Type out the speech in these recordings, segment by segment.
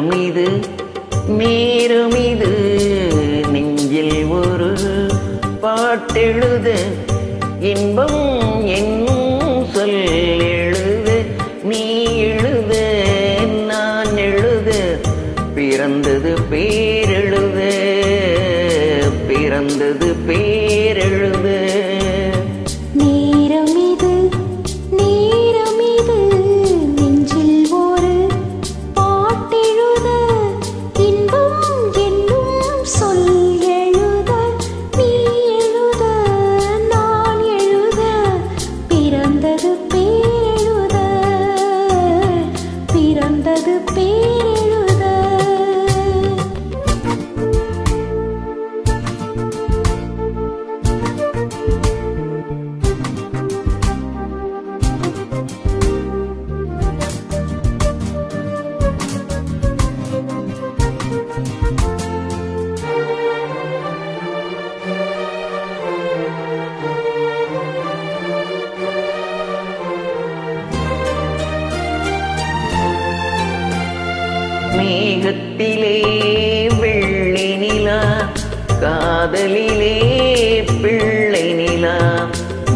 நேரமிது நேரமிது நெஞ்சில் ஒரு பாட்டெழுத இன்பம் என்னும் சொல் எழுத நீ எழுத நான் எழுத பிறந்தது பேரெழுத பிறந்தது பேரெழுத மேகத்திலே வெள்ளி நிலா காதலிலே பிள்ளை நிலா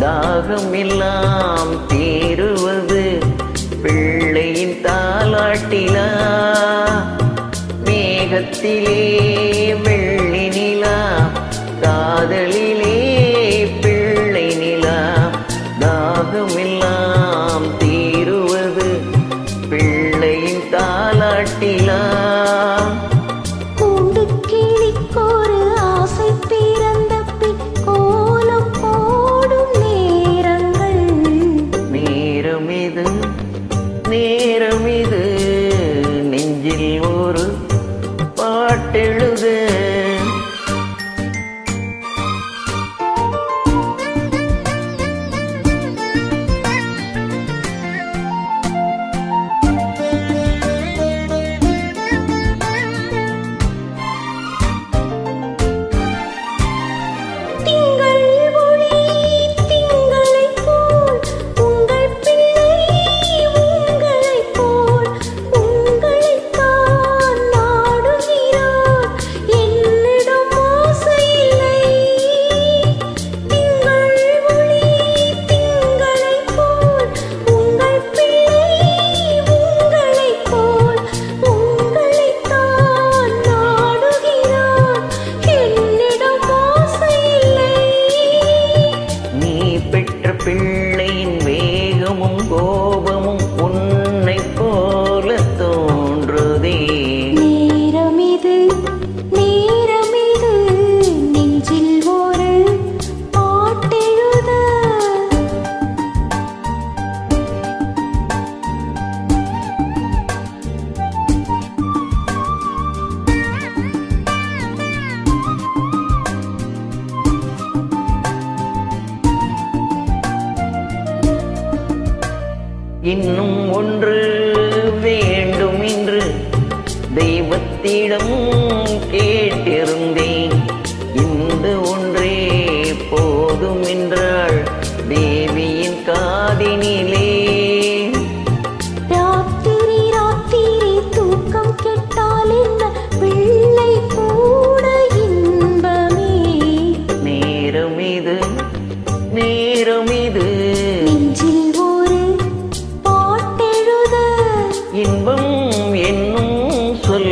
தாகம் எல்லாம் தீருவது பிள்ளையின் தாலாட்டிலா மேகத்திலே வெள்ளி நிலா காதலிலே பிள்ளை நிலா தாகம் எல்லாம் தீருவது பிள்ளையின் தாலாட்டிலா கூண்டு கிளிக்கொரு ஆசை பிறந்த பின் கோலம் போடும் நேரங்கள் நேரமிது நேரமிது நெஞ்சில் ஒரு பாட்டெழுத பிள்ளையின் வேகமும் கோபமும் உன்னை போல தோன்றுதே நேரமிது நேரமிது நெஞ்சில் ஒரு பாட்டெழுத இன்னும் ஒன்று வேண்டும் என்று தெய்வத்திடம் கேட்டிருந்தேன் இந்த ஒன்றே போதும் என்றாள் தேவியின் காதினிலே ராத்திரி ராத்திரி தூக்கம் கெட்டால் என்ன பிள்ளை கூட இன்பமே நேரமிது நேரமிது நெஞ்சில் இன்பம் என்னும் சொல்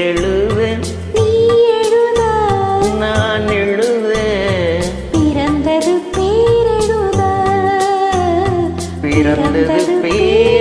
எழுத நீ எழுத நான் எழுத பிறந்தது பேரெழுத பிறந்தது பேர்